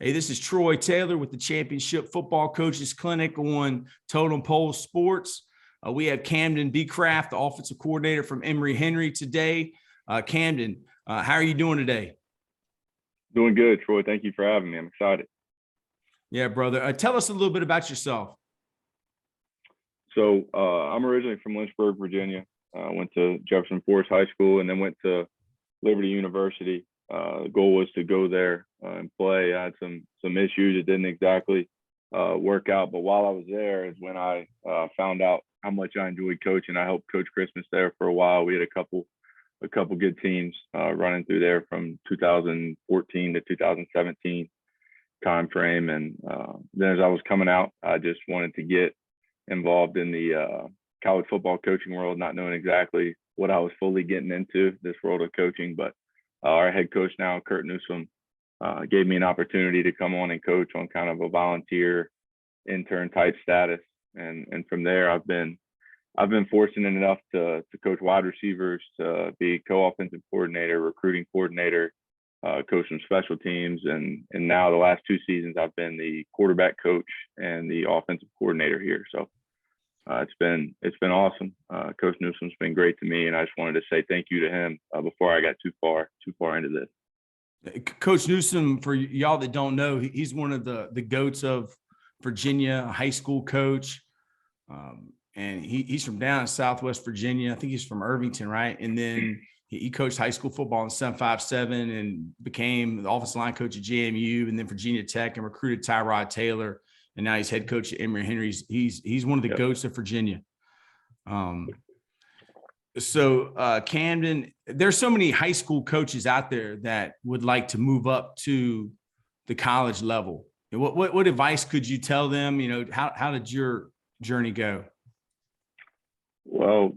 Hey, this is Troy Taylor with the Championship Football Coaches Clinic on Totem Sports. We have Kamden BeCraft, the offensive coordinator from Emory Henry today. Kamden, how are you doing today? Doing good, Troy. Thank you for having me. I'm excited. Yeah, brother. Tell us a little bit about yourself. So I'm originally from Lynchburg, Virginia. Went to Jefferson Forest High School and then went to Liberty University. The goal was to go there and play. I had some issues. It didn't exactly work out. But while I was there is when I found out how much I enjoyed coaching. I helped coach Christmas there for a while. We had a couple good teams running through there from 2014 to 2017 time frame. And then as I was coming out, I just wanted to get involved in the college football coaching world, not knowing exactly what I was fully getting into this world of coaching. But our head coach now, Kurt Newsom, gave me an opportunity to come on and coach on kind of a volunteer intern type status. And from there, I've been fortunate enough to coach wide receivers, to be co-offensive coordinator, recruiting coordinator, coach some special teams, and now the last 2 seasons I've been the quarterback coach and the offensive coordinator here. So it's been awesome. Coach Newsom's been great to me, and I just wanted to say thank you to him before I got too far into this. Coach Newsom, for y'all that don't know, he's one of the goats of Virginia, a high school coach. And he's from down in Southwest Virginia. I think he's from Irvington, right? And then he coached high school football in 757 and became the offensive line coach at JMU and then Virginia Tech, and recruited Tyrod Taylor. And now he's head coach at Emory Henry. He's one of the goats of Virginia. So Kamden, there's so many high school coaches out there that would like to move up to the college level. What advice could you tell them? You know, how did your journey go? Well,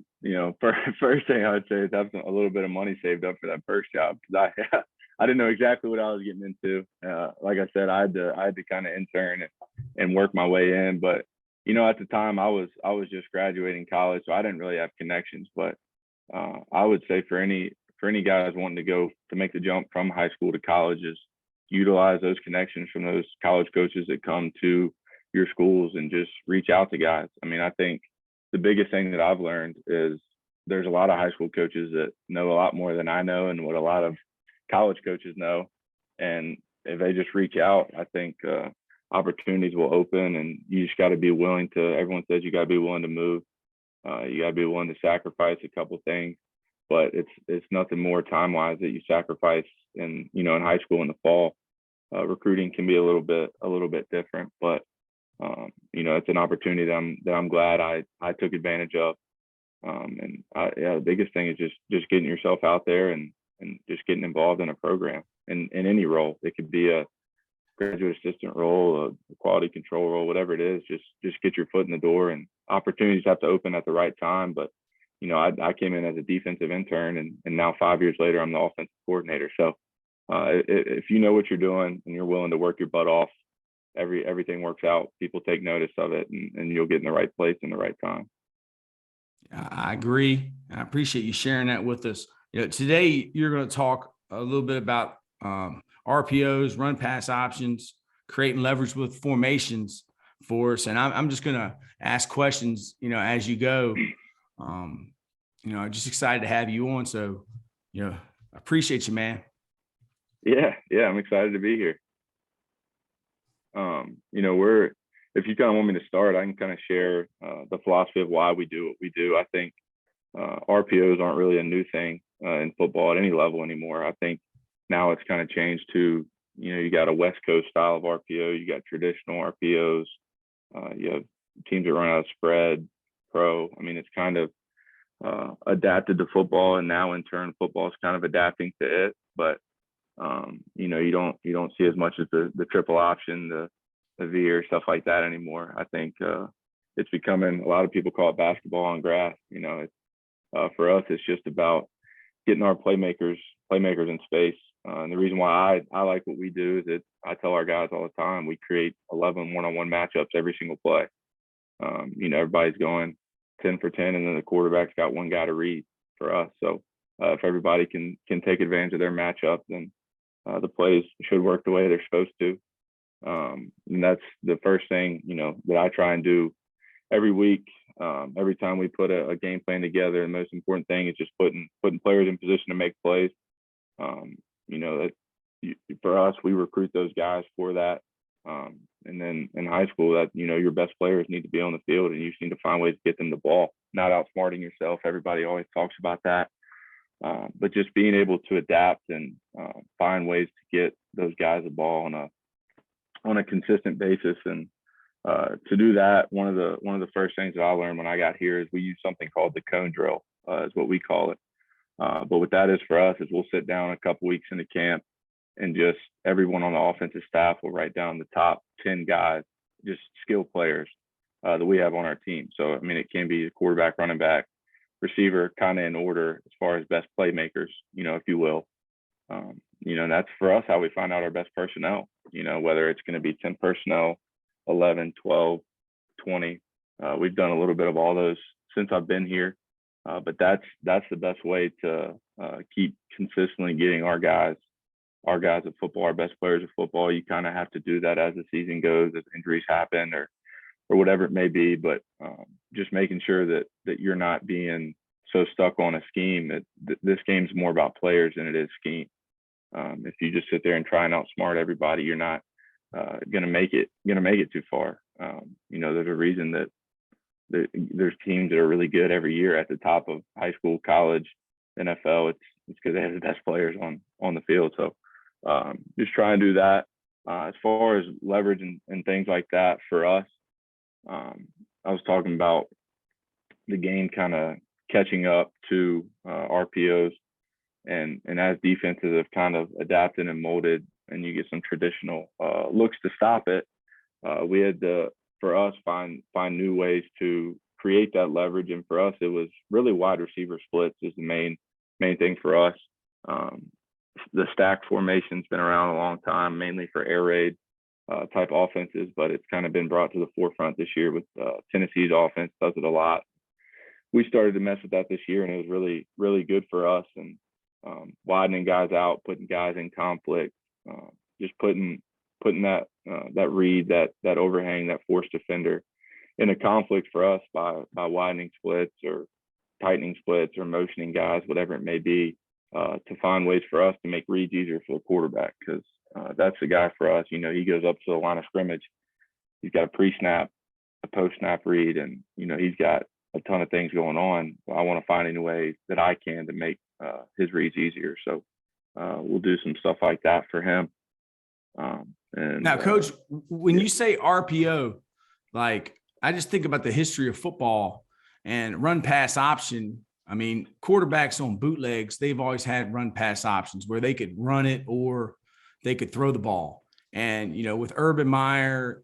first thing I would say is have a little bit of money saved up for that first job, because I didn't know exactly what I was getting into. Like I said, I had to kind of intern and work my way in. But at the time I was just graduating college, so I didn't really have connections. But I would say for any guys wanting to make the jump from high school to college, is utilize those connections from those college coaches that come to your schools and just reach out to guys. I mean, I think the biggest thing that I've learned is there's a lot of high school coaches that know a lot more than I know and what a lot of college coaches know. And if they just reach out, I think opportunities will open, and you just got to be willing to, everyone says you got to be willing to move. You got to be willing to sacrifice a couple things, but it's nothing more time-wise that you sacrifice in high school in the fall. Recruiting can be a little bit different, but it's an opportunity that I'm glad I took advantage of. The biggest thing is just getting yourself out there and just getting involved in a program in any role. It could be a graduate assistant role, a quality control role, whatever it is. Just get your foot in the door, and opportunities have to open at the right time. But I came in as a defensive intern, and now 5 years later I'm the offensive coordinator. So if you know what you're doing and you're willing to work your butt off, everything works out. People take notice of it, and you'll get in the right place in the right time. I agree. I appreciate you sharing that with us. Today you're going to talk a little bit about RPOs, run pass options, creating leverage with formations for us. And I'm just going to ask questions, as you go. I'm just excited to have you on. So, I appreciate you, man. Yeah, I'm excited to be here. If you kind of want me to start, I can kind of share the philosophy of why we do what we do. I think RPOs aren't really a new thing in football at any level anymore. I think now it's kind of changed to, you got a West Coast style of RPO, you got traditional RPOs, you have teams that run out of spread, pro. I mean, it's kind of adapted to football, and now in turn football is kind of adapting to it. But you don't see as much as the triple option, the veer, stuff like that anymore. I think it's becoming, a lot of people call it basketball on grass. For us, it's just about getting our playmakers in space. And the reason why I like what we do is that I tell our guys all the time, we create 11 one-on-one matchups every single play. Everybody's going 10 for 10, and then the quarterback's got one guy to read for us. So if everybody can take advantage of their matchup, then the plays should work the way they're supposed to. And that's the first thing, that I try and do every week. Every time we put a game plan together, the most important thing is just putting players in position to make plays. That for us, we recruit those guys for that. And then in high school, that your best players need to be on the field, and you just need to find ways to get them the ball, not outsmarting yourself. Everybody always talks about that, but just being able to adapt and find ways to get those guys the ball on a consistent basis. And to do that, one of the first things that I learned when I got here is we use something called the cone drill, is what we call it. But what that is for us is we'll sit down a couple weeks into camp, and just everyone on the offensive staff will write down the top 10 guys, just skill players that we have on our team. So, I mean, it can be quarterback, running back, receiver, kind of in order as far as best playmakers, if you will. And that's for us how we find out our best personnel, whether it's going to be 10 personnel, 11, 12, 20. We've done a little bit of all those since I've been here. But that's the best way to keep consistently getting our guys of football, our best players of football. You kind of have to do that as the season goes, as injuries happen or whatever it may be. But just making sure that you're not being so stuck on a scheme. That this game's more about players than it is scheme. If you just sit there and try and outsmart everybody, you're not gonna make it too far. There's a reason that there's teams that are really good every year at the top of high school, college, NFL. It's because they have the best players on the field. So just try and do that. As far as leverage and things like that for us, I was talking about the game kind of catching up to RPOs, and as defenses have kind of adapted and molded, and you get some traditional looks to stop it, we had to, for us, find new ways to create that leverage. And for us, it was really wide receiver splits is the main thing for us. The stack formation's been around a long time, mainly for air raid type offenses, but it's kind of been brought to the forefront this year with Tennessee's offense does it a lot. We started to mess with that this year, and it was really, really good for us. And widening guys out, putting guys in conflict, just putting that read, that overhang, that forced defender in a conflict for us by widening splits or tightening splits or motioning guys, whatever it may be, to find ways for us to make reads easier for the quarterback. Because that's the guy for us. He goes up to the line of scrimmage. He's got a pre-snap, a post-snap read, and he's got a ton of things going on. I want to find any way that I can to make his reads easier. So we'll do some stuff like that for him. And now, Coach, when you say RPO, like I just think about the history of football and run pass option. I mean, quarterbacks on bootlegs, they've always had run pass options where they could run it or they could throw the ball. And, with Urban Meyer,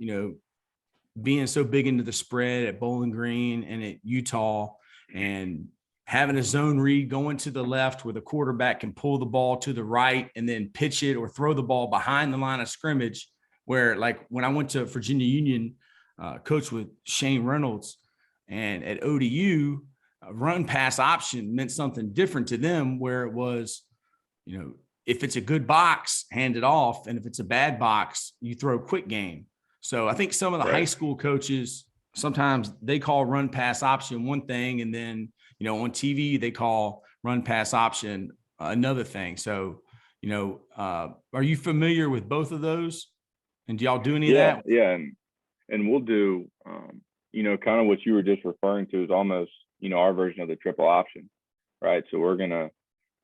being so big into the spread at Bowling Green and at Utah, and having a zone read going to the left where the quarterback can pull the ball to the right and then pitch it or throw the ball behind the line of scrimmage, where like when I went to Virginia Union, coached with Shane Reynolds, and at ODU, run pass option meant something different to them, where it was, if it's a good box, hand it off. And if it's a bad box, you throw quick game. So I think some of the high school coaches, sometimes they call run pass option one thing, and then, on TV, they call run pass option another thing. So, are you familiar with both of those? And do y'all do any of that? Yeah. And we'll do, kind of what you were just referring to is almost, our version of the triple option, right? So we're going to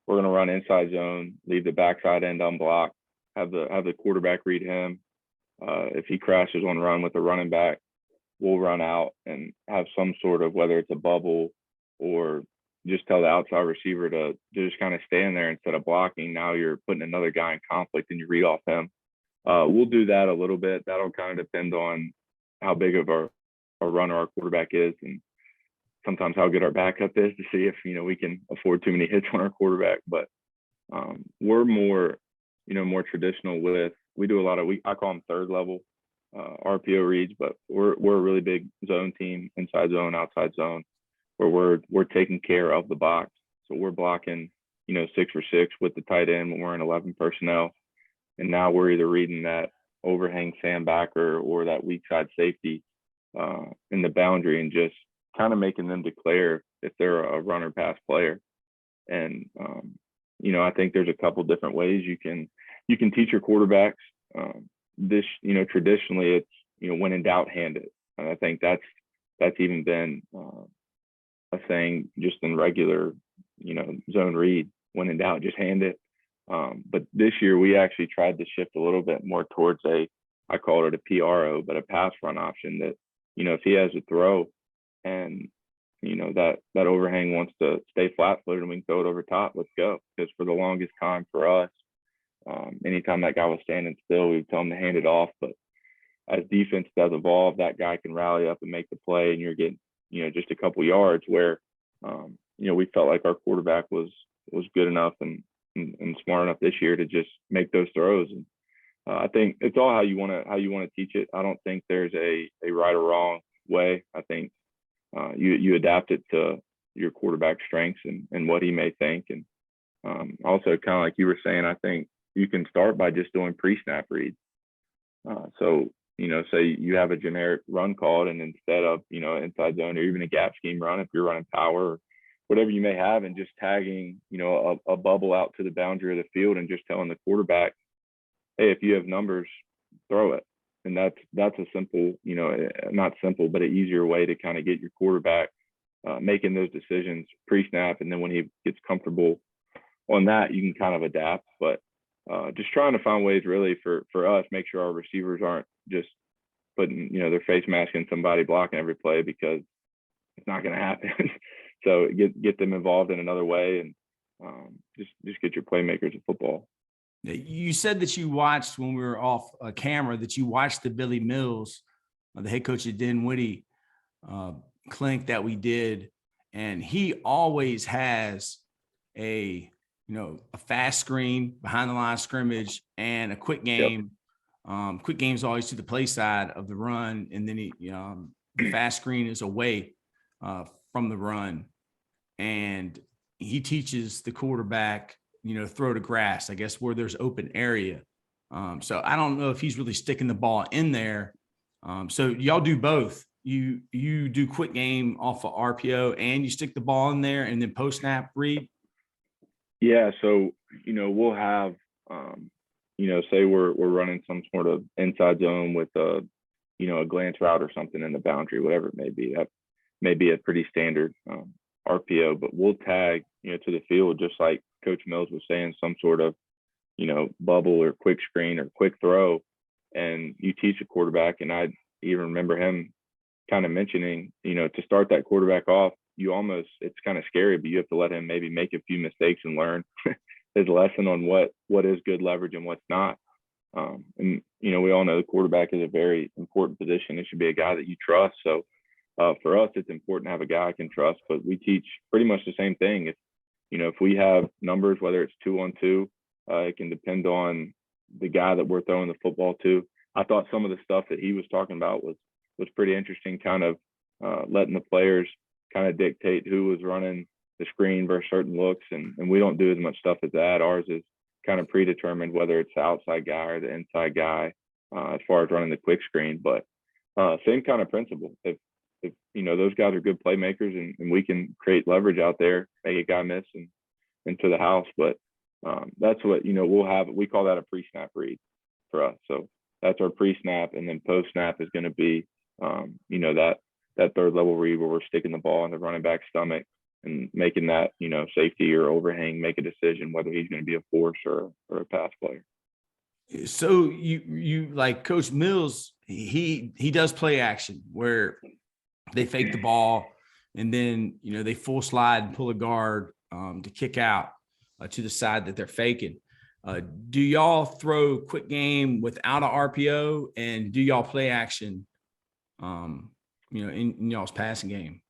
run inside zone, leave the backside end unblocked, have the quarterback read him. If he crashes on run with the running back, we'll run out and have some sort of, whether it's a bubble or just tell the outside receiver to just kind of stand there instead of blocking. Now you're putting another guy in conflict and you read off him. We'll do that a little bit. That'll kind of depend on how big of a runner our quarterback is, and sometimes how good our backup is, to see if, we can afford too many hits on our quarterback. But we're more, more traditional with, we do a lot of, I call them third level RPO reads, but we're a really big zone team, inside zone, outside zone, where we're taking care of the box. So we're blocking, 6 for 6 with the tight end when we're in 11 personnel. And now we're either reading that overhang sandbacker or that weak side safety in the boundary, and just kind of making them declare if they're a run or pass player. And I think there's a couple different ways you can teach your quarterbacks. Traditionally it's, when in doubt, hand it. And I think that's even been a thing just in regular, zone read. When in doubt, just hand it. But this year we actually tried to shift a little bit more towards I call it a PRO, but a pass run option that, if he has a throw and, that overhang wants to stay flat footed and we can throw it over top, let's go. Because for the longest time for us, anytime that guy was standing still, we would tell him to hand it off. But as defense does evolve, that guy can rally up and make the play, and you're getting, just a couple yards where, we felt like our quarterback was good enough and smart enough this year to just make those throws. And I think it's all how you want to teach it. I don't think there's a right or wrong way. I think you adapt it to your quarterback's strengths and what he may think. And also, kind of like you were saying, I think you can start by just doing pre-snap reads. So, say you have a generic run called, and instead of, inside zone or even a gap scheme run, if you're running power or whatever you may have, and just tagging, a bubble out to the boundary of the field and just telling the quarterback, hey, if you have numbers, throw it. And that's a simple, not simple, but an easier way to kind of get your quarterback making those decisions pre-snap. And then when he gets comfortable on that, you can kind of adapt. But just trying to find ways really for us, make sure our receivers aren't just putting, their face mask in somebody blocking every play, because it's not going to happen. So get them involved in another way, and just get your playmakers in football. You said that you watched, when we were off camera, that you watched the Billy Mills, the head coach at Dinwiddie clinic that we did. And he always has a fast screen behind the line of scrimmage and a quick game. Yep. Quick game's always to the play side of the run. And then the fast screen is away from the run. And he teaches the quarterback, throw to grass, I guess, where there's open area. So I don't know if he's really sticking the ball in there. So y'all do both. You do quick game off of RPO, and you stick the ball in there, and then post snap read. Yeah. So, we'll have, say we're running some sort of inside zone with a glance route or something in the boundary, whatever it may be. That may be a pretty standard RPO, but we'll tag, to the field, just like Coach Mills was saying, some sort of, bubble or quick screen or quick throw. And you teach a quarterback, and I even remember him kind of mentioning, to start that quarterback off, it's kind of scary, but you have to let him maybe make a few mistakes and learn his lesson on what is good leverage and what's not. And, we all know the quarterback is a very important position. It should be a guy that you trust. So for us, it's important to have a guy I can trust, but we teach pretty much the same thing. If we have numbers, whether it's 2-on-2, it can depend on the guy that we're throwing the football to. I thought some of the stuff that he was talking about was pretty interesting, kind of letting the players kind of dictate who was running the screen versus certain looks. And we don't do as much stuff as that. Ours is kind of predetermined, whether it's the outside guy or the inside guy, as far as running the quick screen. But same kind of principle. If those guys are good playmakers, and we can create leverage out there, make a guy miss and into the house. But that's what, we'll have. We call that a pre-snap read for us. So that's our pre-snap, and then post-snap is going to be, that third level read where we're sticking the ball in the running back's stomach and making that, safety or overhang make a decision whether he's going to be a force or a pass player. So you like Coach Mills, he does play action where they fake the ball, and then, they full slide and pull a guard to kick out to the side that they're faking. Do y'all throw quick game without an RPO, and do y'all play action, in y'all's passing game?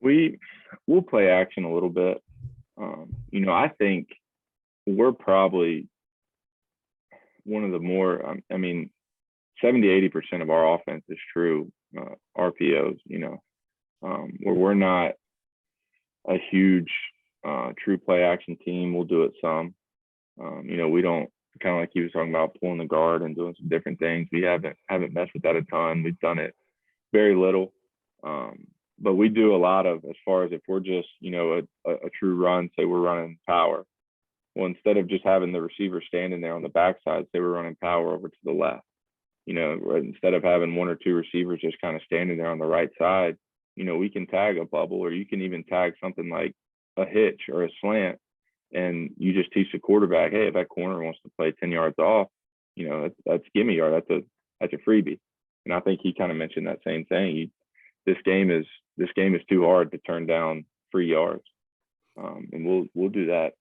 We'll play action a little bit. I think we're probably one of the more, 70-80% of our offense is true RPOs, where we're not a huge true play action team. We'll do it some. We don't kind of like he was talking about, pulling the guard and doing some different things. We haven't messed with that a ton. We've done it very little. But we do a lot of, as far as if we're just, a true run, say we're running power. Well, instead of just having the receiver standing there on the backside, say we're running power over to the left. Instead of having one or two receivers just kind of standing there on the right side, we can tag a bubble, or you can even tag something like a hitch or a slant. And you just teach the quarterback, hey, if that corner wants to play 10 yards off, that's gimme yard. That's a freebie. And I think he kind of mentioned that same thing. This game is too hard to turn down free yards. And we'll do that,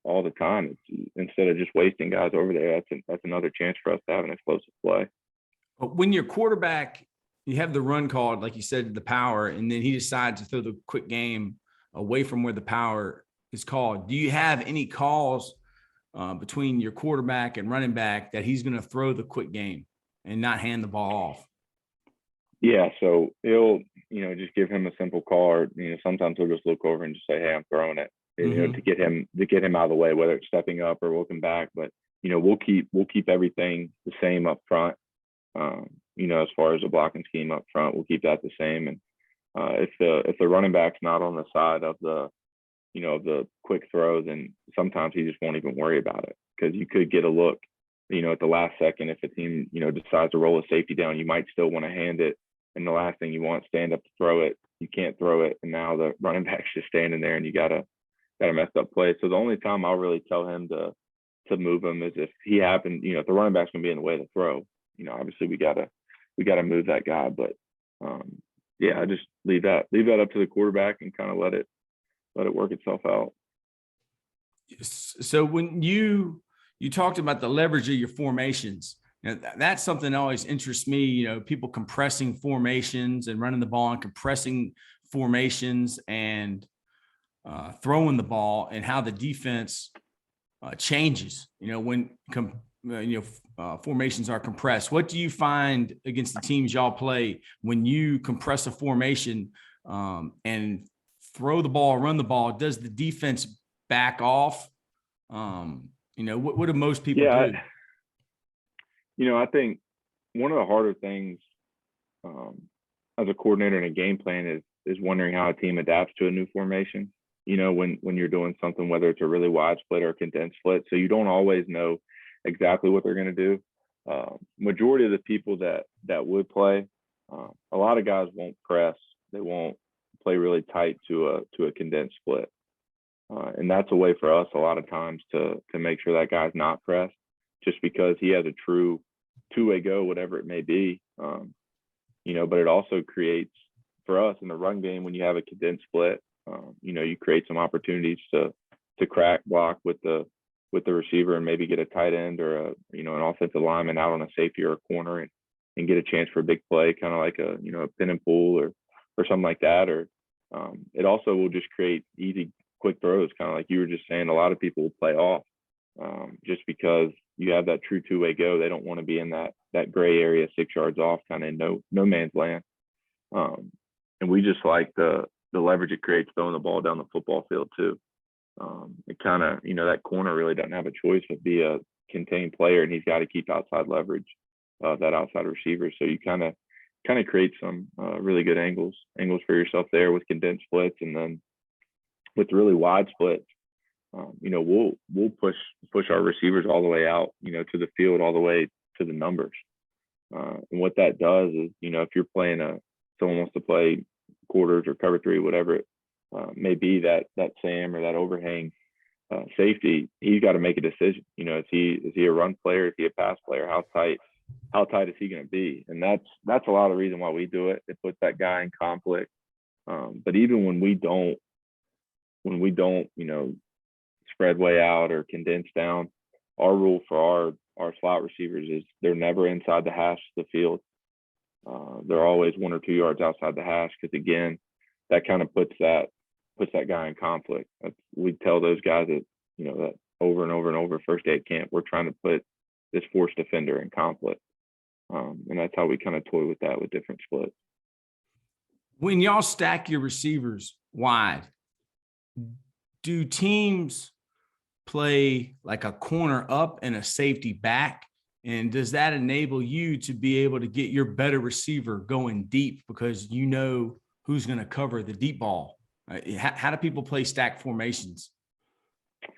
all the time. Instead of just wasting guys over there, that's another chance for us to have an explosive play. But when your quarterback, you have the run called, like you said, the power, and then he decides to throw the quick game away from where the power is called. Do you have any calls between your quarterback and running back that he's going to throw the quick game and not hand the ball off? Yeah, so he'll, just give him a simple call, or sometimes he'll just look over and just say, hey, I'm throwing it, to get him out of the way, whether it's stepping up or looking back. But we'll keep everything the same up front. As far as the blocking scheme up front, we'll keep that the same. And if the running back's not on the side of the the quick throw, then sometimes he just won't even worry about it, because you could get a look, at the last second. If a team, decides to roll a safety down, you might still want to hand it. And the last thing you want, stand up to throw it. You can't throw it. And now the running back's just standing there, and you got a messed up play. So the only time I'll really tell him to move him is if he happened, if the running back's going to be in the way to throw, obviously we got to move that guy. But I just leave that up to the quarterback and kind of let it work itself out. So when you talked about the leverage of your formations, that's something that always interests me. People compressing formations and running the ball, and compressing formations and throwing the ball, and how the defense changes. When formations are compressed. What do you find against the teams y'all play when you compress a formation and throw the ball, run the ball? Does the defense back off? What do most people do? I think one of the harder things as a coordinator in a game plan is wondering how a team adapts to a new formation. When you're doing something, whether it's a really wide split or a condensed split, so you don't always know exactly what they're going to do. Majority of the people that would play, a lot of guys won't press. They won't play really tight to a condensed split. And that's a way for us a lot of times to make sure that guy's not pressed, just because he has a true two-way go, whatever it may be. But it also creates, for us in the run game, when you have a condensed split, you create some opportunities to crack block with the receiver, and maybe get a tight end or an offensive lineman out on a safety or a corner, and get a chance for a big play, kind of like a pin and pull or something like that. Or it also will just create easy, quick throws, kind of like you were just saying. A lot of people will play off just because you have that true two-way go. They don't want to be in that gray area 6 yards off, kind of in no man's land. And we just like the leverage it creates throwing the ball down the football field too. It kind of, that corner really doesn't have a choice but be a contained player, and he's got to keep outside leverage of that outside receiver. So you kind of create some really good angles for yourself there with condensed splits. And then with really wide splits, we'll push our receivers all the way out, to the field, all the way to the numbers. And what that does is, if you're playing someone wants to play quarters or cover three, whatever it may be, that Sam or that overhang safety, he's got to make a decision. Is he a run player? Is he a pass player? How tight is he going to be? And that's a lot of the reason why we do it. It puts that guy in conflict. But even when we don't, spread way out or condense down, our rule for our slot receivers is they're never inside the hash of the field. They're always 1 or 2 yards outside the hash, because again, that kind of puts that guy in conflict. We tell those guys that that over and over and over, first day at camp, we're trying to put this force defender in conflict, and that's how we kind of toy with that with different splits. When y'all stack your receivers wide, do teams play like a corner up and a safety back? And does that enable you to be able to get your better receiver going deep because you know who's going to cover the deep ball? How do people play stack formations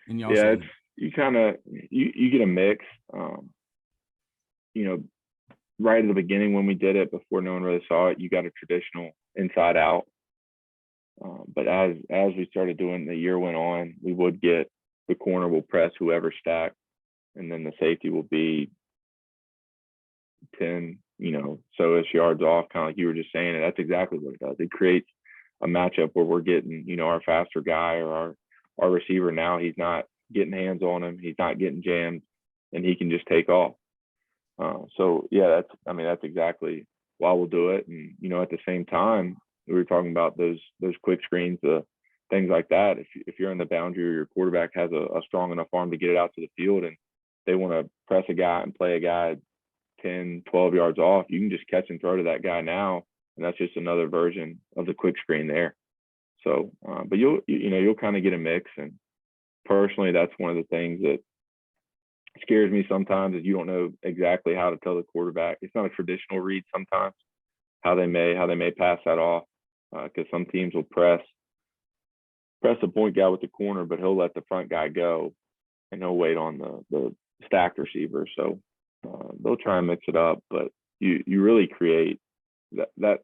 in y'all's Yeah, league? it's you kind of you get a mix. You know, right at the beginning when we did it, before no one really saw it, you got a traditional inside out. But as we started doing, the year went on, we would get the corner will press whoever stacked, and then the safety will be 10, so-ish yards off, kind of like you were just saying. And that's exactly what it does. It creates a matchup where we're getting, our faster guy or our receiver now, he's not getting hands on him, he's not getting jammed, and he can just take off. So yeah, that's exactly why we'll do it. And at the same time, we were talking about those quick screens, things like that. If you're in the boundary or your quarterback has a strong enough arm to get it out to the field, and they want to press a guy and play a guy 10, 12 yards off, you can just catch and throw to that guy now, and that's just another version of the quick screen there. So, but you'll kind of get a mix. And personally, that's one of the things that scares me sometimes, is you don't know exactly how to tell the quarterback. It's not a traditional read sometimes, how they may pass that off, because some teams will press the point guy with the corner, but he'll let the front guy go and he'll wait on the stacked receiver. So they'll try and mix it up, but you really create that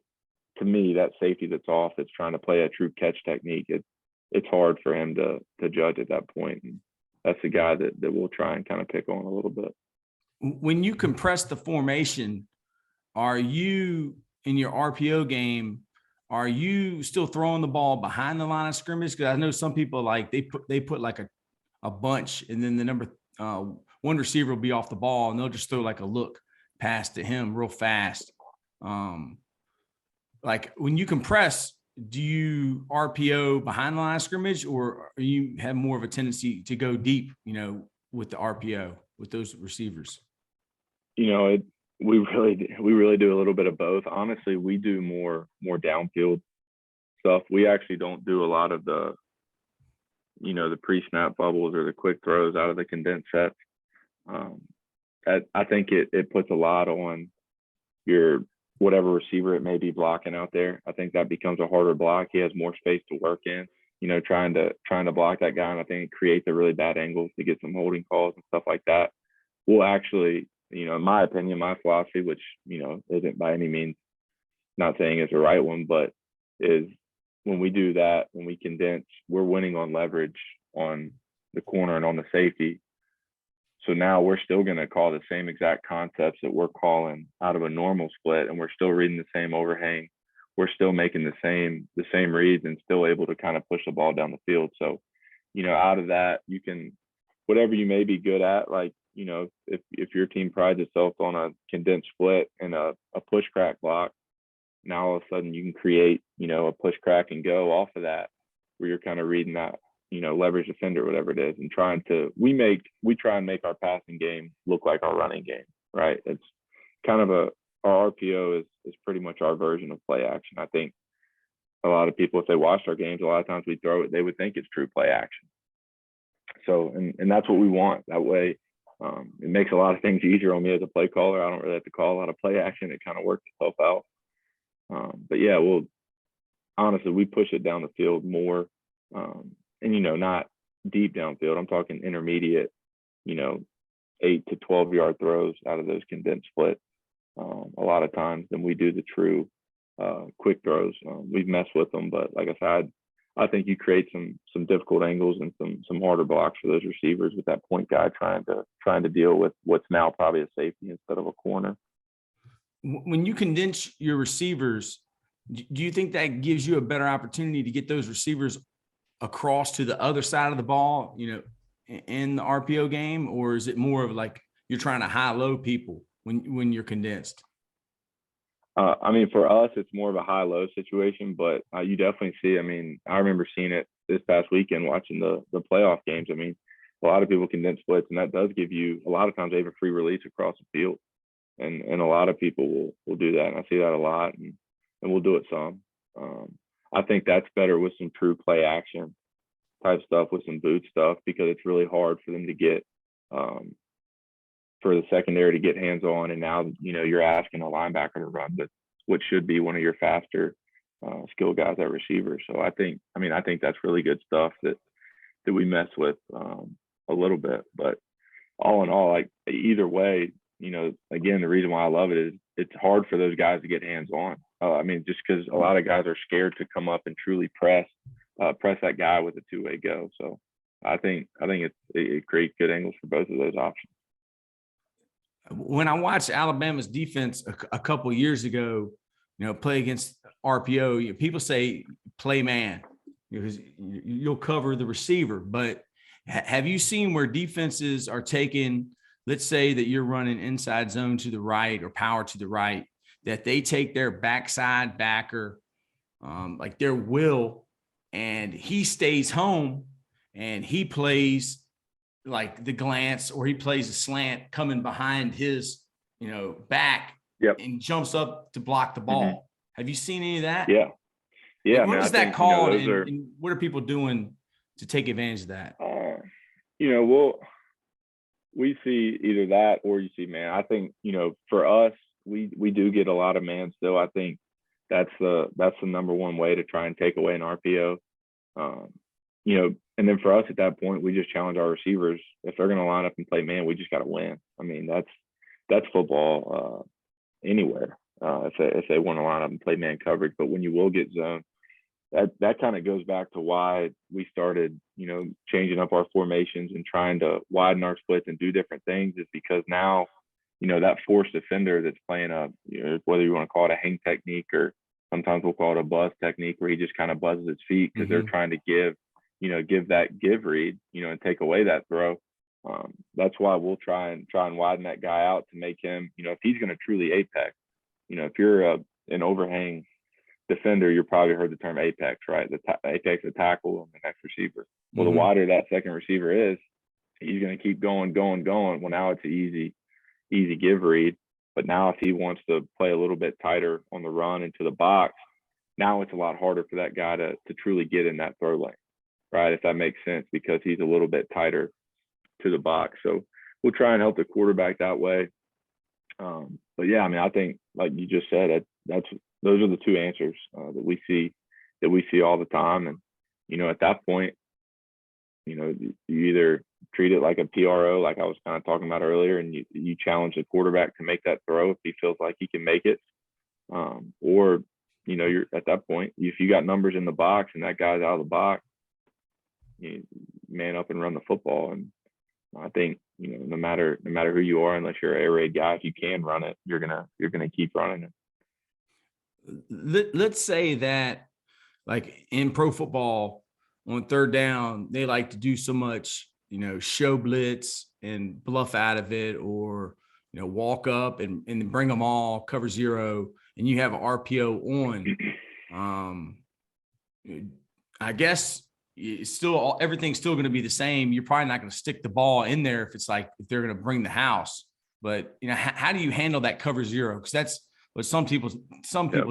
to me, that safety that's off, that's trying to play a true catch technique. It's hard for him to judge at that point. And that's the guy that we'll try and kind of pick on a little bit. When you compress the formation, are you in your RPO game, are you still throwing the ball behind the line of scrimmage? Because I know some people they put like a bunch, and then the number one receiver will be off the ball, and they'll just throw like a look pass to him real fast. Like when you compress, do you RPO behind the line of scrimmage, or you have more of a tendency to go deep, with the RPO with those receivers? We really do a little bit of both. Honestly, we do more downfield stuff. We actually don't do a lot of the pre-snap bubbles or the quick throws out of the condensed sets. I think it puts a lot on your whatever receiver it may be blocking out there. I think that becomes a harder block. He has more space to work in, trying to block that guy. And I think it creates a really bad angle to get some holding calls and stuff like that. We'll actually, in my opinion, my philosophy, which, isn't by any means, not saying it's the right one, but is when we do that, when we condense, we're winning on leverage on the corner and on the safety. So now we're still going to call the same exact concepts that we're calling out of a normal split, and we're still reading the same overhang. We're still making the same reads and still able to kind of push the ball down the field. So, out of that, you can, whatever you may be good at, like, if your team prides itself on a condensed split and a push crack block, now all of a sudden you can create, a push crack and go off of that, where you're kind of reading that, leverage defender, whatever it is, and we try and make our passing game look like our running game, right? It's kind of our RPO is pretty much our version of play action. I think a lot of people, if they watched our games, a lot of times we throw it, they would think it's true play action. So, and that's what we want. That way, it makes a lot of things easier on me as a play caller. I don't really have to call a lot of play action. It kind of works itself out. But yeah, honestly, we push it down the field more, and not deep downfield. I'm talking intermediate, 8 to 12 yard throws out of those condensed splits. A lot of times than we do the true quick throws. We've messed with them, but like I said, I think you create some difficult angles and some harder blocks for those receivers with that point guy trying to deal with what's now probably a safety instead of a corner. When you condense your receivers, do you think that gives you a better opportunity to get those receivers across to the other side of the ball, in the RPO game, or is it more of like you're trying to high-low people when you're condensed? For us, it's more of a high-low situation, but you definitely see, I remember seeing it this past weekend watching the playoff games. A lot of people condense splits, and that does give you, a lot of times they have a free release across the field. And a lot of people will do that. And I see that a lot, and we'll do it some. I think that's better with some true play action type stuff with some boot stuff, because it's really hard for them to get for the secondary to get hands on. And now, you're asking a linebacker to run what should be one of your faster skill guys at receiver. So I think that's really good stuff that we mess with a little bit. But all in all, like either way, again, the reason why I love it is it's hard for those guys to get hands on. Just because a lot of guys are scared to come up and truly press that guy with a two-way go. So I think it creates good angles for both of those options. When I watched Alabama's defense a couple years ago, play against RPO, people say play man because you'll cover the receiver. But have you seen where defenses are taking, let's say that you're running inside zone to the right or power to the right, that they take their backside backer, like their will, and he stays home and he plays like the glance, or he plays a slant coming behind his, back, yep, and jumps up to block the ball. Mm-hmm. Have you seen any of that? Yeah. Like, what is that called? And what are people doing to take advantage of that? We see either that or you see man. I think, for us, we do get a lot of man still. I think that's the number one way to try and take away an RPO. And then for us at that point, we just challenge our receivers. If they're going to line up and play man, we just got to win. That's football anywhere. If they want to line up and play man coverage, but when you will get zone, that kind of goes back to why we started, changing up our formations and trying to widen our splits and do different things, is because now, that forced defender that's playing whether you want to call it a hang technique, or sometimes we'll call it a buzz technique, where he just kind of buzzes his feet because they're trying to give that give read, and take away that throw. That's why we'll try and widen that guy out to make him, if he's going to truly apex, if you're an overhang defender, you probably heard the term apex, right? The apex, the tackle, and the next receiver. Well, the wider that second receiver is, he's going to keep going. Well, now it's an easy give read. But now if he wants to play a little bit tighter on the run into the box, now it's a lot harder for that guy to truly get in that throw lane, right? If that makes sense, because he's a little bit tighter to the box. So we'll try and help the quarterback that way. But yeah, I think, like you just said, those are the two answers that we see all the time. And, at that point, you either treat it like a PRO, like I was kind of talking about earlier, and you challenge the quarterback to make that throw if he feels like he can make it. Or, you're at that point, if you got numbers in the box and that guy's out of the box, you man up and run the football. And I think, no matter who you are, unless you're an air raid guy, if you can run it, you're gonna keep running it. Let's say that, like in pro football, on third down, they like to do so much, show blitz and bluff out of it, or, walk up and bring them all, cover zero, and you have an RPO on. I guess it's still everything's still going to be the same. You're probably not going to stick the ball in there if they're going to bring the house. But how do you handle that cover zero? Because that's what some people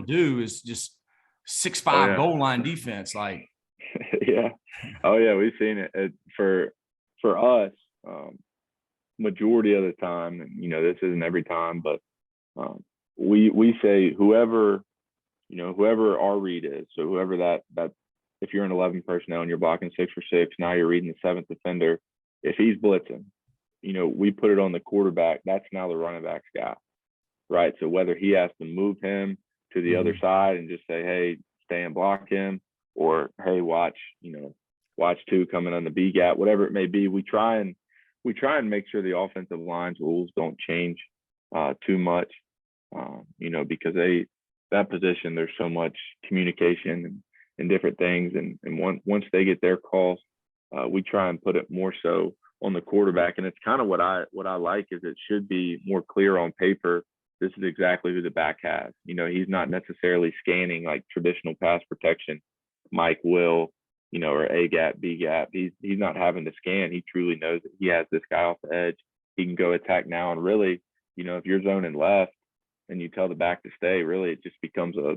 do, is just 6'5" goal line defense. Like, yeah, oh yeah, we've seen it for us. Majority of the time, and this isn't every time, but we say whoever our read is. So whoever that. If you're an 11 personnel and you're blocking 6 for 6, now you're reading the 7th defender. If he's blitzing, we put it on the quarterback. That's now the running back's guy, right? So whether he has to move him to the other side and just say, hey, stay and block him, or hey, watch 2 coming on the B gap, whatever it may be, we try and make sure the offensive line's rules don't change too much, because that position, there's so much communication and different things, and once they get their calls, we try and put it more so on the quarterback. And it's kind of what I like, is it should be more clear on paper. This is exactly who the back has. He's not necessarily scanning like traditional pass protection, Mike will, or A gap, B gap. He's not having to scan. He truly knows that he has this guy off the edge. He can go attack now. And really, if you're zoning left and you tell the back to stay, really it just becomes a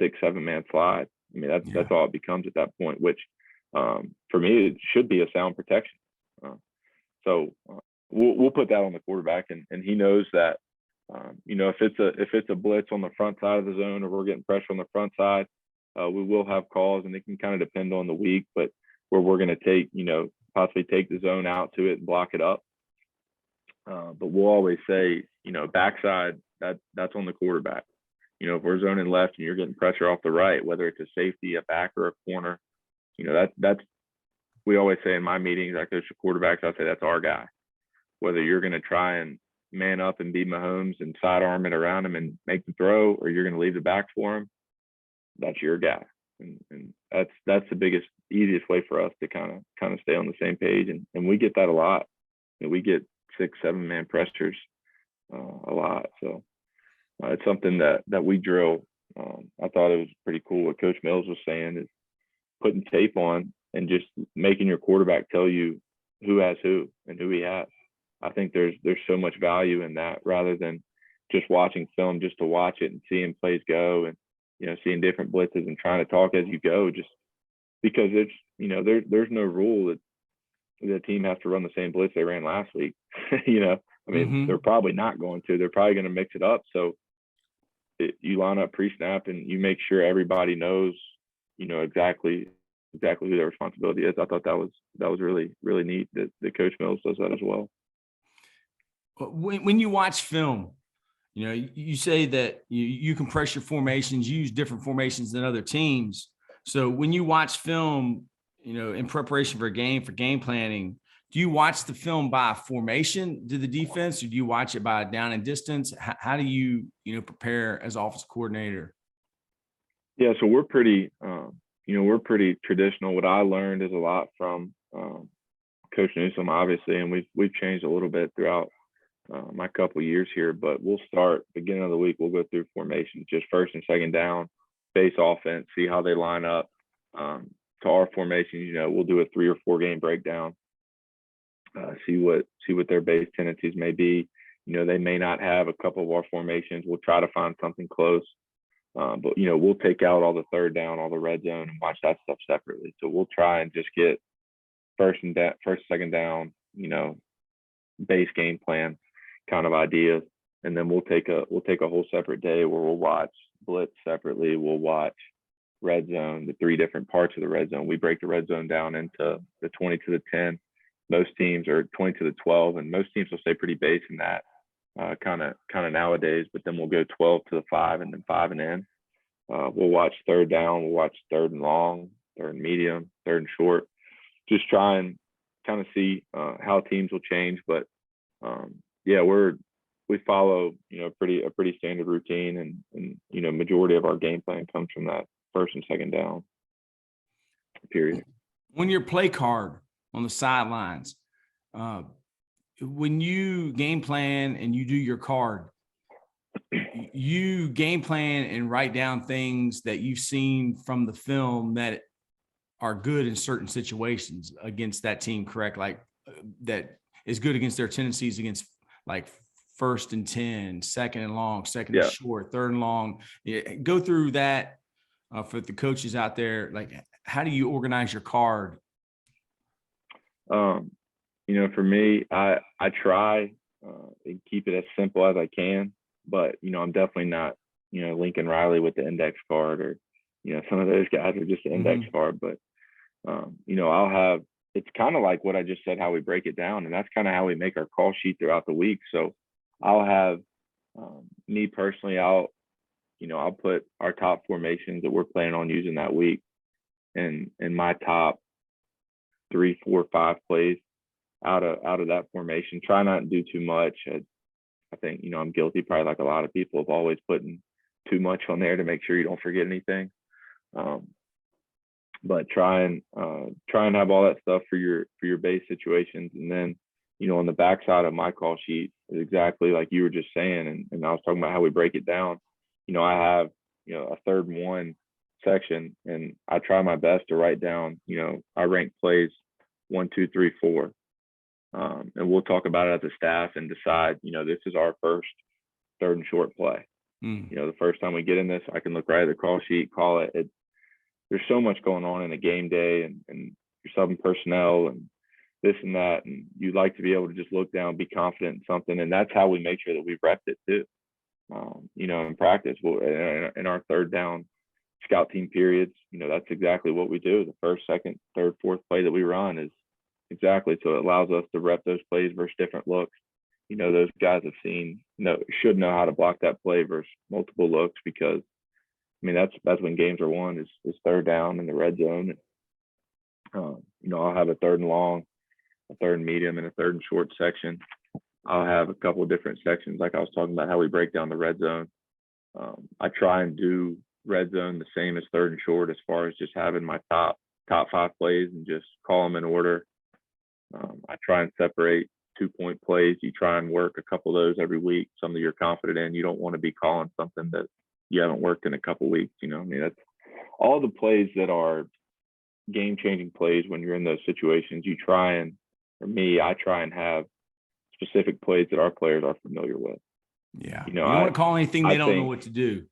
6-7 man slide. That's all it becomes at that point, which for me, it should be a sound protection. So we'll put that on the quarterback, and he knows that. If it's a blitz on the front side of the zone, or we're getting pressure on the front side, we will have calls, and it can kind of depend on the week, but where we're going to take, possibly take the zone out to it and block it up. But we'll always say, backside, that's on the quarterback. If we're zoning left and you're getting pressure off the right, whether it's a safety, a back, or a corner, that's we always say in my meetings, I coach the quarterbacks, I say that's our guy. Whether you're going to try and man up and be Mahomes and sidearm it around him and make the throw, or you're going to leave the back for him, that's your guy. And that's the biggest, easiest way for us to kind of stay on the same page. And we get that a lot. We get 6-7 man pressures a lot. So it's something that we drill. I thought it was pretty cool what Coach Mills was saying, is putting tape on and just making your quarterback tell you who has who and who he has. I think there's so much value in that, rather than just watching film just to watch it and seeing plays go, and seeing different blitzes and trying to talk as you go, just because it's there's no rule that the team has to run the same blitz they ran last week. They're probably not going to. They're probably going to mix it up. So you line up pre-snap and you make sure everybody knows exactly who their responsibility is. I thought that was really, really neat that Coach Mills does that as well. When you watch film, you say that you compress your formations, you use different formations than other teams. So when you watch film, in preparation for a game, for game planning, do you watch the film by formation to the defense, or do you watch it by down and distance? How do you, prepare as offensive coordinator? Yeah, so we're pretty traditional. What I learned is a lot from Coach Newsom, obviously, and we've changed a little bit throughout my couple of years here. But we'll start beginning of the week. We'll go through formations, just first and second down, base offense, see how they line up. To our formations, we'll do a 3 or 4 game breakdown. See what their base tendencies may be. They may not have a couple of our formations. We'll try to find something close. But we'll take out all the third down, all the red zone, and watch that stuff separately. So we'll try and just get first, second down, base game plan kind of ideas, and then we'll take a whole separate day where we'll watch blitz separately. We'll watch red zone, the 3 different parts of the red zone. We break the red zone down into the 20 to the 10. Most teams are 20 to the 12, and most teams will stay pretty base in that kind of nowadays. But then we'll go 12 to the 5, and then 5 and in. We'll watch third down. We'll watch third and long, third and medium, third and short. Just try and kind of see how teams will change. But we follow a pretty standard routine, and majority of our game plan comes from that first and second down period. When your play card on the sidelines, when you game plan and you do your card, you game plan and write down things that you've seen from the film that are good in certain situations against that team, correct? Like that is good against their tendencies against like 1st and 10, 2nd and long, 2nd and short, 3rd and long. Go through that for the coaches out there. Like, how do you organize your card? For me, I try and keep it as simple as I can, but I'm definitely not Lincoln Riley with the index card, or some of those guys are just an index card. But I'll have, it's kind of like what I just said, how we break it down, and that's kind of how we make our call sheet throughout the week. So I'll have me personally, I'll put our top formations that we're planning on using that week, and my top 3, 4, 5 plays out of that formation. Try not to do too much. I think I'm guilty, probably like a lot of people, of always putting too much on there to make sure you don't forget anything. But try and have all that stuff for your base situations, and then on the backside of my call sheet is exactly like you were just saying, and I was talking about how we break it down. I have a 3rd and 1 section, and I try my best to write down, I rank plays 1, 2, 3, 4. And we'll talk about it as a staff and decide, this is our first 3rd and short play. The first time we get in this, I can look right at the call sheet, call it. there's so much going on in a game day, and you're subbing personnel and this and that, and you like to be able to just look down, be confident in something, and that's how we make sure that we've repped it too. In practice, in our third down scout team periods, that's exactly what we do. The first, second, third, fourth play that we run is exactly, so it allows us to rep those plays versus different looks. Those guys have should know how to block that play versus multiple looks, because that's when games are won, is third down in the red zone. I'll have a third and long, a third and medium, and a third and short section. I'll have a couple of different sections, like I was talking about how we break down the red zone. I try and do red zone the same as third and short, as far as just having my top 5 plays and just call them in order. I try and separate 2-point plays. You try and work a couple of those every week, something you're confident in. You don't want to be calling something that you haven't worked in a couple of weeks. That's all the plays that are game-changing plays. When you're in those situations, I try and have specific plays that our players are familiar with. Yeah. You don't want to call anything they don't know what to do.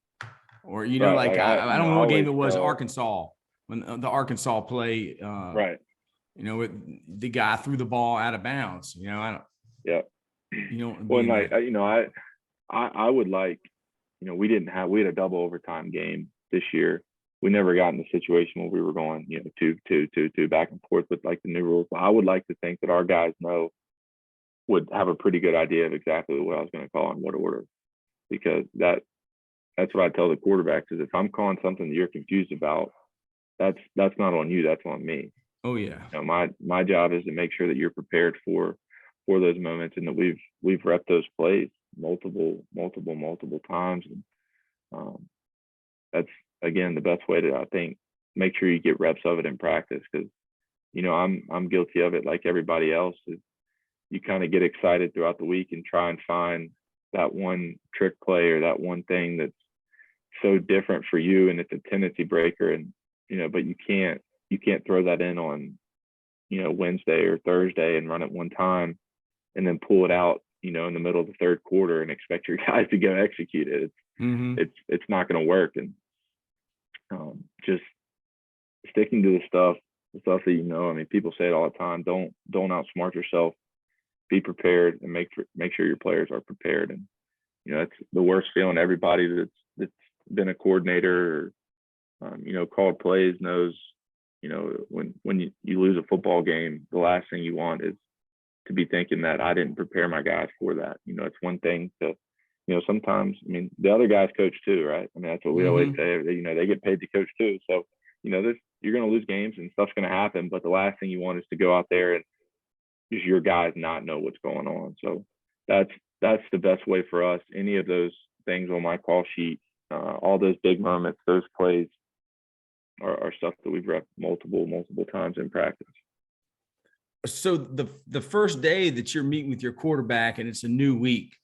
Or, right, I don't know what game it was, Arkansas, when the Arkansas play, right. The guy threw the ball out of bounds. I would like, we had a double overtime game this year. We never got in the situation where we were going, 2 back and forth with like the new rules. But I would like to think that our guys would have a pretty good idea of exactly what I was going to call in what order, because that's what I tell the quarterbacks, is if I'm calling something that you're confused about, that's not on you, that's on me. Oh yeah. My job is to make sure that you're prepared for those moments, and that we've repped those plays multiple times. And that's, again, the best way to, I think, make sure you get reps of it in practice, because I'm guilty of it like everybody else. Is you kind of get excited throughout the week and try and find that one trick play or that one thing that's so different for you, and it's a tendency breaker, and but you can't throw that in on Wednesday or Thursday and run it one time and then pull it out in the middle of the third quarter and expect your guys to go execute it. It's not going to work. And just sticking to the stuff that people say it all the time. Don't outsmart yourself. Be prepared, and make sure your players are prepared. And that's the worst feeling. Everybody that's been a coordinator or called plays knows. When you lose a football game, the last thing you want is to be thinking that I didn't prepare my guys for that. It's one thing to, sometimes, the other guys coach too, right? That's what we always say. They get paid to coach too. So, you're going to lose games and stuff's going to happen. But the last thing you want is to go out there and just your guys not know what's going on. So that's the best way for us. Any of those things on my call sheet, all those big moments, those plays, are stuff that we've repped multiple times in practice. So the first day that you're meeting with your quarterback, and it's a new week,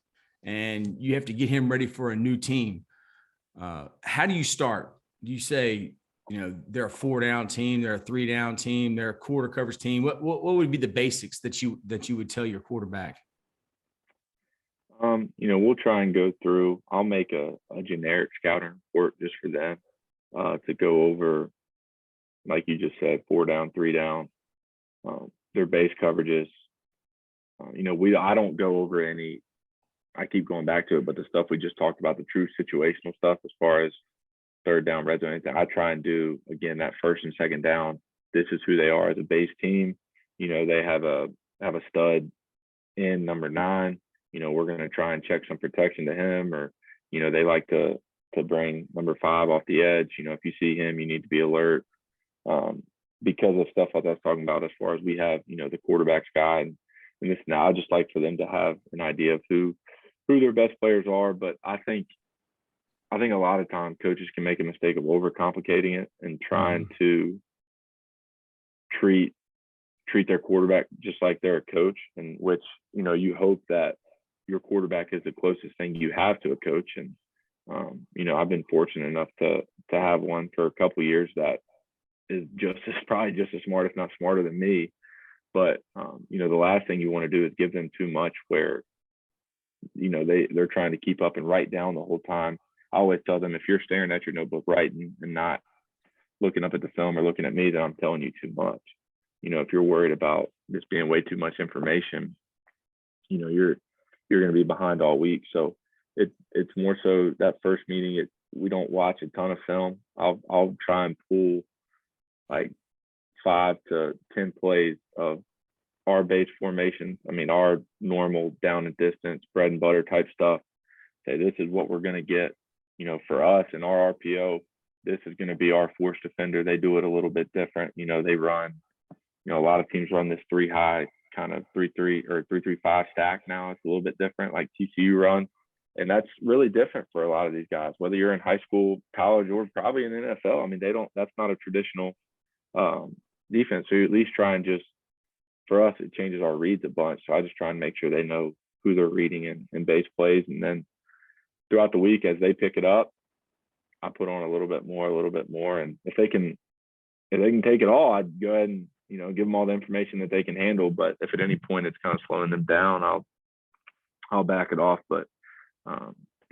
and you have to get him ready for a new team, how do you start? Do you say, they're a 4-down team, they're a 3-down team, they're a quarter coverage team? What would be the basics that you would tell your quarterback? We'll try and go through. I'll make a generic scouting report just for them to go over, like you just said, 4-down, 3-down, their base coverages. I don't go over any. I keep going back to it, but the stuff we just talked about, the true situational stuff, as far as third down, red zone, anything, I try and do, again, that first and second down. This is who they are as a base team. They have a stud in number 9. We're going to try and check some protection to him, or they like to bring number 5 off the edge. If you see him, you need to be alert, because of stuff like I was talking about, as far as we have the quarterback's guide, and this, now I just like for them to have an idea of who their best players are. But I think a lot of times coaches can make a mistake of overcomplicating it and trying to treat their quarterback just like they're a coach, and which you hope that your quarterback is the closest thing you have to a coach. And I've been fortunate enough to have one for a couple of years that is probably just as smart, if not smarter than me. But the last thing you want to do is give them too much, where they're trying to keep up and write down the whole time. I always tell them, if you're staring at your notebook writing and not looking up at the film or looking at me that I'm telling you too much. If you're worried about this being way too much information, you're going to be behind all week. So it's more so that first meeting, we don't watch a ton of film. I'll try and pull like 5 to 10 plays of our base formation. I mean, our normal down and distance, bread and butter type stuff. Say, this is what we're going to get, for us in our RPO. This is going to be our force defender. They do it a little bit different. They run, a lot of teams run this 3 high kind of 3-3 or 3-3-5 stack now. It's a little bit different, like TCU runs. And that's really different for a lot of these guys, whether you're in high school, college, or probably in the NFL. I mean, that's not a traditional defense. So you at least try and for us, it changes our reads a bunch. So I just try and make sure they know who they're reading in base plays. And then throughout the week, as they pick it up, I put on a little bit more. And if they can take it all, I'd go ahead and, give them all the information that they can handle. But if at any point it's kind of slowing them down, I'll back it off. But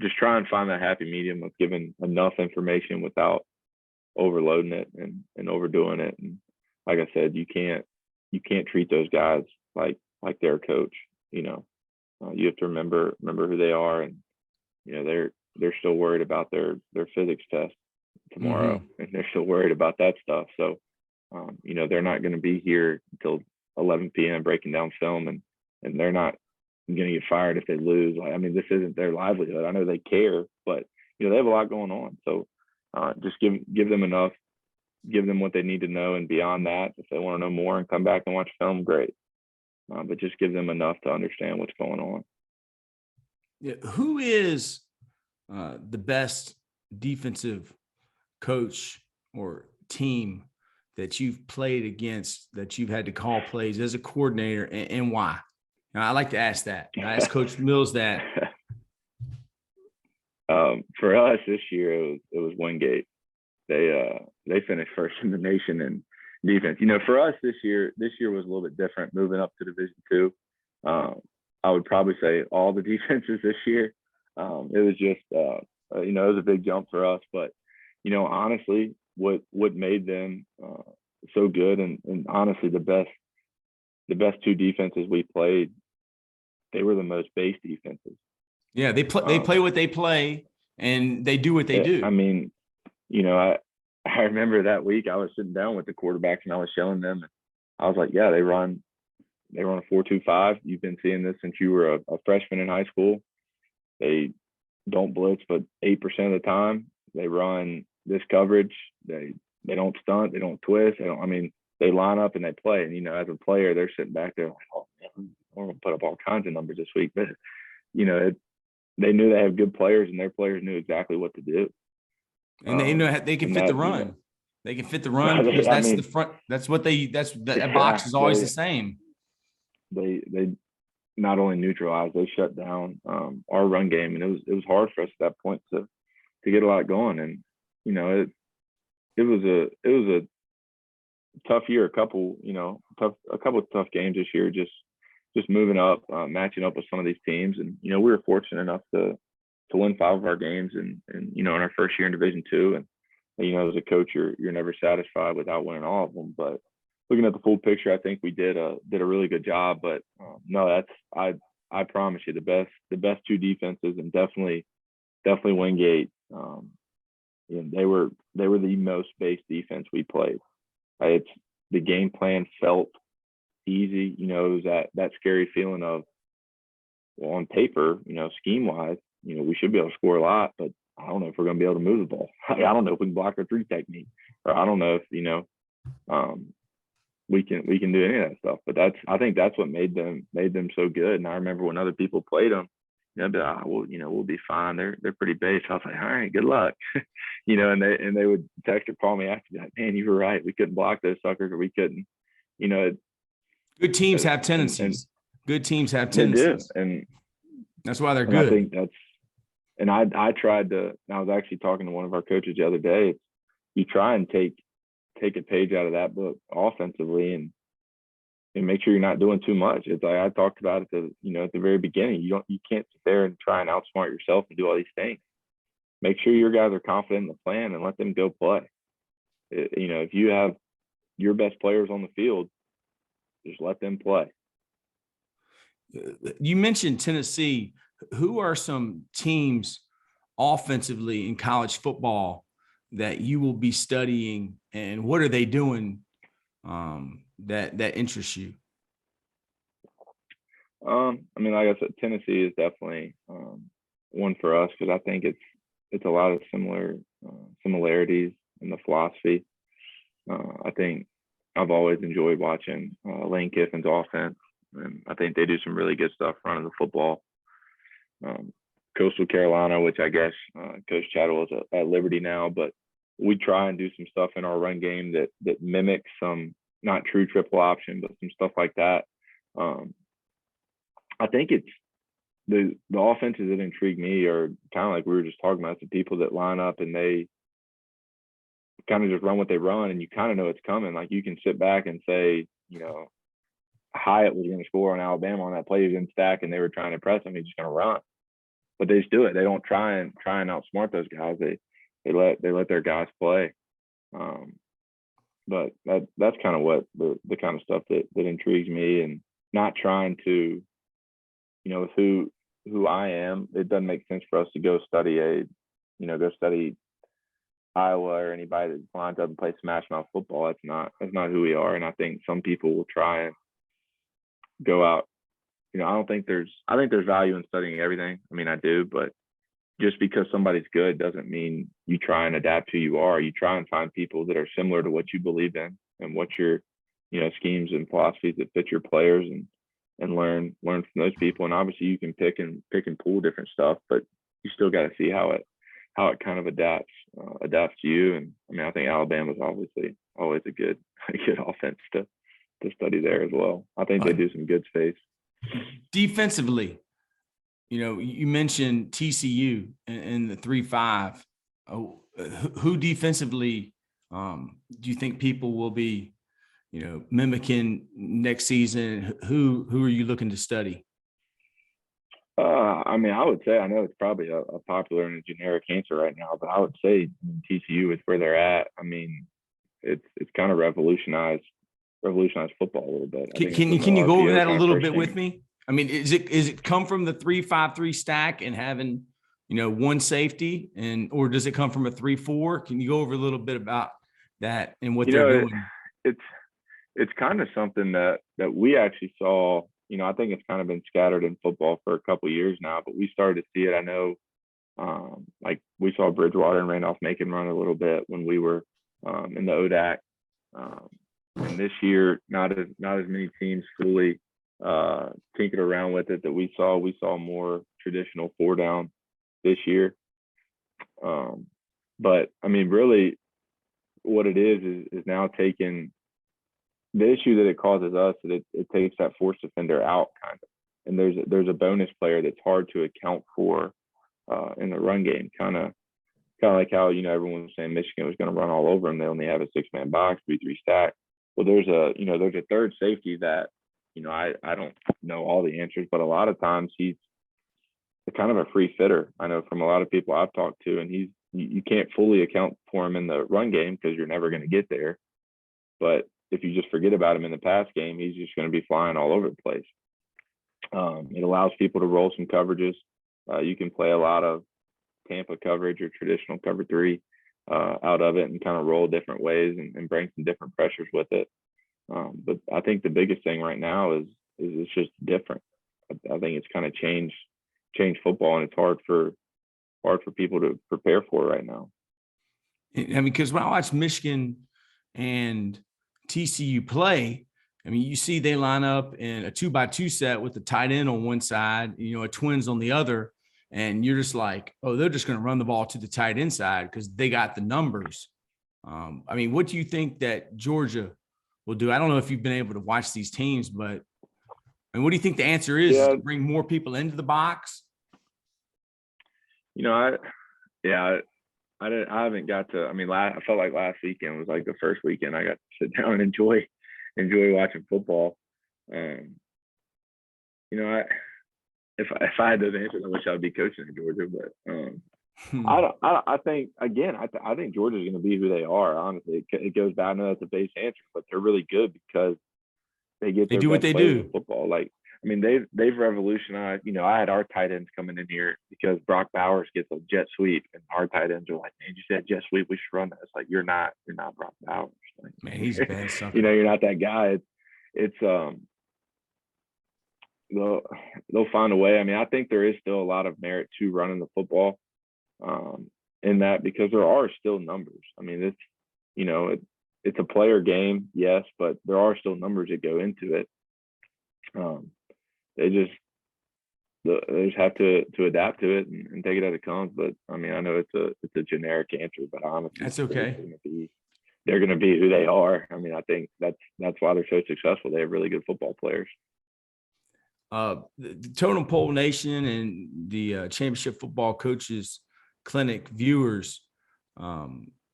just try and find that happy medium of giving enough information without overloading it and overdoing it. And like I said, you can't treat those guys like their coach. You have to remember who they are, and they're still worried about their physics test tomorrow, and they're still worried about that stuff. So they're not going to be here until 11 p.m. breaking down film, and they're not going to get fired if they lose. I mean, this isn't their livelihood. I know they care, but they have a lot going on. So just give them enough, give them what they need to know, and beyond that, if they want to know more and come back and watch film, great. But just give them enough to understand what's going on. Yeah. Who is the best defensive coach or team that you've played against, that you've had to call plays as a coordinator, and why? Now, I like to ask that. I asked Coach Mills that. For us this year, it was Wingate. They finished first in the nation in defense. For us this year was a little bit different, moving up to Division II. I would probably say all the defenses this year. It was just, it was a big jump for us. But, honestly, what made them so good, and honestly the best 2 defenses we played, they were the most base defenses. Yeah, they play what they play, and they do what they do. I mean, I remember that week I was sitting down with the quarterbacks and I was showing them, and I was like, yeah, they run a 4-2-5. You've been seeing this since you were a freshman in high school. They don't blitz, but 8% of the time they run this coverage. They don't stunt, they don't twist. They line up and they play. And, as a player, they're sitting back there like, oh, man, we're going to put up all kinds of numbers this week. But, they knew they have good players, and their players knew exactly what to do. And they know they can fit the run. They can fit the run because that's the front. That's what that box is always the same. They not only neutralized, they shut down our run game, and it was hard for us at that point to get a lot going. And it was a tough year. A couple of tough games this year. Just moving up, matching up with some of these teams, and we were fortunate enough to win 5 of our games, and in our first year in Division II. And as a coach, you're never satisfied without winning all of them. But looking at the full picture, I think we did a really good job. But no, I promise you, the best 2 defenses, and definitely Wingate. They were the most base defense we played. It's the game plan felt easy. It was that scary feeling of, well, on paper, scheme wise, we should be able to score a lot, but I don't know if we're going to be able to move the ball. I don't know if we can block our 3 technique, or I don't know if we can do any of that stuff. But I think that's what made them so good. And I remember when other people played them, they'd be like, we'll be fine. They're pretty base. I was like, all right, good luck. And they would text or call me after, like, man, you were right. We couldn't block those suckers, or we couldn't. Good teams have tendencies. Good teams have tendencies, and that's why they're good. I think and I tried to. I was actually talking to one of our coaches the other day. You try and take a page out of that book offensively, and make sure you're not doing too much. It's like I talked about at the very beginning. You can't sit there and try and outsmart yourself and do all these things. Make sure your guys are confident in the plan and let them go play. If you have your best players on the field, just let them play. You mentioned Tennessee. Who are some teams offensively in college football that you will be studying, and what are they doing that interests you? Like I said, Tennessee is definitely one for us because I think it's a lot of similarities in the philosophy. I think I've always enjoyed watching Lane Kiffin's offense, and I think they do some really good stuff running the football. Coastal Carolina, which I guess Coach Chattel is at Liberty now, but we try and do some stuff in our run game that mimics some, not true triple option, but some stuff like that. I think it's the offenses that intrigue me are kind of like we were just talking about, the people that line up and they kind of just run what they run, and you kind of know it's coming. Like you can sit back and say, Hyatt was going to score on Alabama on that play. He was in stack and they were trying to press him. He's just going to run, but they just do it. They don't try and outsmart those guys. They let their guys play. But that's kind of what the kind of stuff that intrigues me, and not trying to, with who I am, it doesn't make sense for us to go study Iowa or anybody that lines up and plays smash mouth football. That's not who we are. And I think some people will try and go out. I think there's value in studying everything. I do, but just because somebody's good doesn't mean you try and adapt who you are. You try and find people that are similar to what you believe in and what your, schemes and philosophies that fit your players, and learn from those people. And obviously you can pick and pull different stuff, but you still got to see how it kind of adapts to you. And I think Alabama's obviously always a good offense to study there as well. I think they do some good space. Defensively, you mentioned TCU in the 3-5. Who defensively do you think people will be, mimicking next season? Who are you looking to study? I would say, I know it's probably a popular and a generic answer right now, but I would say TCU is where they're at. It's kind of revolutionized football a little bit. Can you go over that a little bit with me? Is it come from the 3-5-3 stack and having, one safety, or does it come from a 3-4? Can you go over a little bit about that and what they're doing? It's kind of something that we actually saw. I think it's kind of been scattered in football for a couple of years now, but we started to see it. I know, we saw Bridgewater and Randolph-Macon run a little bit when we were in the ODAC. And this year, not as many teams fully tinkered around with it that we saw. We saw more traditional 4-down this year. But really what it is now taking the issue that it causes us, that it takes that force defender out kind of. And there's a bonus player that's hard to account for in the run game, kind of like how, everyone was saying Michigan was going to run all over them. They only have a 6-man box, 3-3 stack. Well, there's a third safety that, I don't know all the answers, but a lot of times he's kind of a free fitter. I know from a lot of people I've talked to, and you can't fully account for him in the run game because you're never going to get there. But if you just forget about him in the pass game, he's just going to be flying all over the place. It allows people to roll some coverages. You can play a lot of Tampa coverage or traditional cover 3 out of it and kind of roll different ways and bring some different pressures with it. But I think the biggest thing right now is it's just different. I think it's kind of changed football, and it's hard for people to prepare for right now. Because when I watch Michigan and TCU play, you see they line up in a 2-by-2 set with the tight end on one side, a twins on the other. And you're just like, oh, they're just going to run the ball to the tight end side because they got the numbers. What do you think that Georgia will do? I don't know if you've been able to watch these teams, but what do you think the answer is? Yeah. To bring more people into the box? I haven't got to. I felt like last weekend was like the first weekend I got to sit down and enjoy watching football. If I had those answers, I wish I would be coaching in Georgia. But I think again, I think Georgia's going to be who they are. Honestly, it goes back. I know that's a base answer, but they're really good because they get They their do what best they players in do. football. Like, I mean, they've revolutionized. You know, I had our tight ends coming in here because Brock Bowers gets a jet sweep, and our tight ends are like, "Man, you said jet sweep, we should run that." It's like you're not Brock Bowers. Like, Man, he's a bad you sucker. know, you're not that guy. It's they'll they'll find a way. I mean, I think there is still a lot of merit to running the football, in that because there are still numbers. I mean, it's you know it's a player game, yes, but there are still numbers that go into it. Um, they just have to adapt to it and take it as it comes. But I mean, I know it's a generic answer, but honestly, That's okay. they're going to be who they are. I mean, I think that's why they're so successful. They have really good football players. The Totem Pole Nation and the Championship Football Coaches Clinic viewers,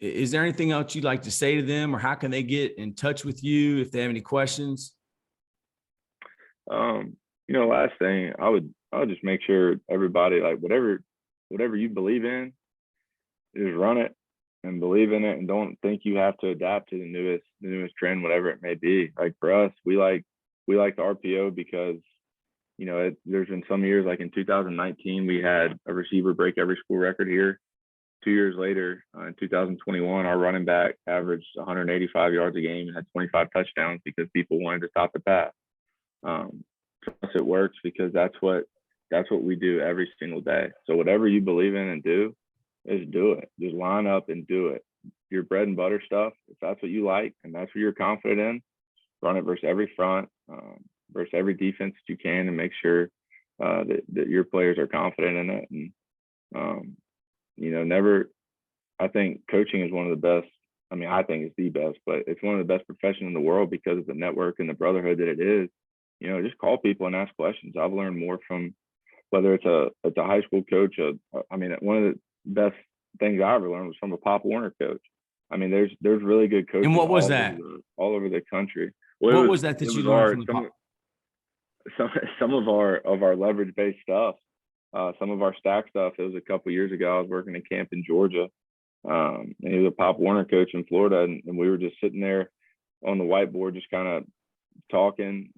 is there anything else you'd like to say to them, or how can they get in touch with you if they have any questions? You know, last thing I would just make sure everybody, like, whatever you believe in, just run it and believe in it, and don't think you have to adapt to the newest trend, whatever it may be. Like for us, we like the RPO because, you know, there's been some years, like in 2019, we had a receiver break every school record here. 2 years later, in 2021, our running back averaged 185 yards a game and had 25 touchdowns because people wanted to stop the pass. For us, it works because that's what we do every single day. So whatever you believe in and do, is do it. Just line up and do it. Your bread and butter stuff, if that's what you like and that's what you're confident in, run it versus every front, versus every defense that you can, and make sure that your players are confident in it. And you know, I think coaching is one of the best. I mean, I think it's the best, but it's one of the best professions in the world because of the network and the brotherhood that it is. You know, just call people and ask questions. I've learned more from whether it's a high school coach. I mean, one of the best things I ever learned was from a Pop Warner coach. I mean, there's really good coaches. And what was that? All over the country. Well, what was that you learned from the Pop? Some of our leverage based stuff, some of our stack stuff. It was a couple years ago. I was working in camp in Georgia, and he was a Pop Warner coach in Florida, and we were just sitting there on the whiteboard, just kind of talking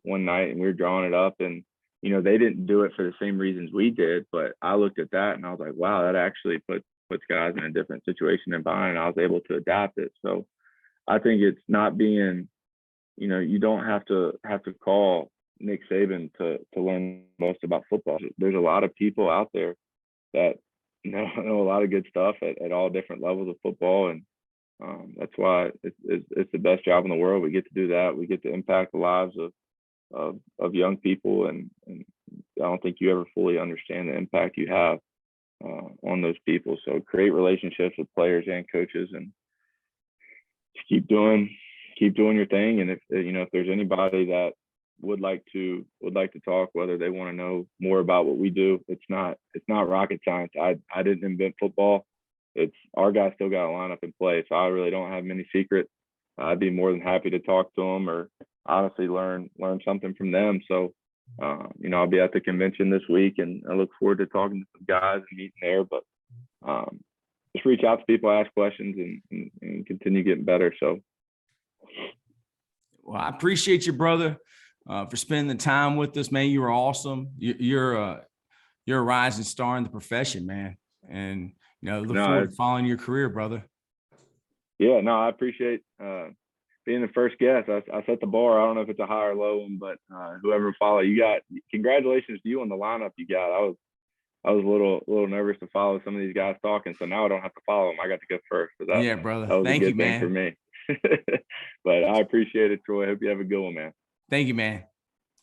one night, and we were drawing it up. And you know, they didn't do it for the same reasons we did, but I looked at that and I was like, wow, that actually puts guys in a different situation than mine, and I was able to adapt it. So I think it's not being, you know, you don't have to call Nick Saban to learn most about football. There's a lot of people out there that know a lot of good stuff at all different levels of football, and that's why it's the best job in the world. We get to do that. We get to impact the lives of young people, and I don't think you ever fully understand the impact you have on those people. So create relationships with players and coaches, and just keep doing your thing. And if there's anybody that would like to talk, whether they want to know more about what we do, it's not rocket science. I didn't invent football. It's our guys still got to line up and play. So I really don't have many secrets. I'd be more than happy to talk to them, or honestly learn something from them. So I'll be at the convention this week, and I look forward to talking to some guys and meeting there. But just reach out to people, ask questions, and continue getting better. So, well, I appreciate you, brother, for spending the time with us, man. You were awesome. You're a rising star in the profession, man. And look forward to following your career, brother. Yeah, no, I appreciate being the first guest. I set the bar. I don't know if it's a high or low one, but whoever follow you got, congratulations to you on the lineup you got. I was a little nervous to follow some of these guys talking, so now I don't have to follow them. I got to go first. So yeah, brother. That was Thank a good you, thing man. for me. But I appreciate it, Troy. I hope you have a good one, man. Thank you, man.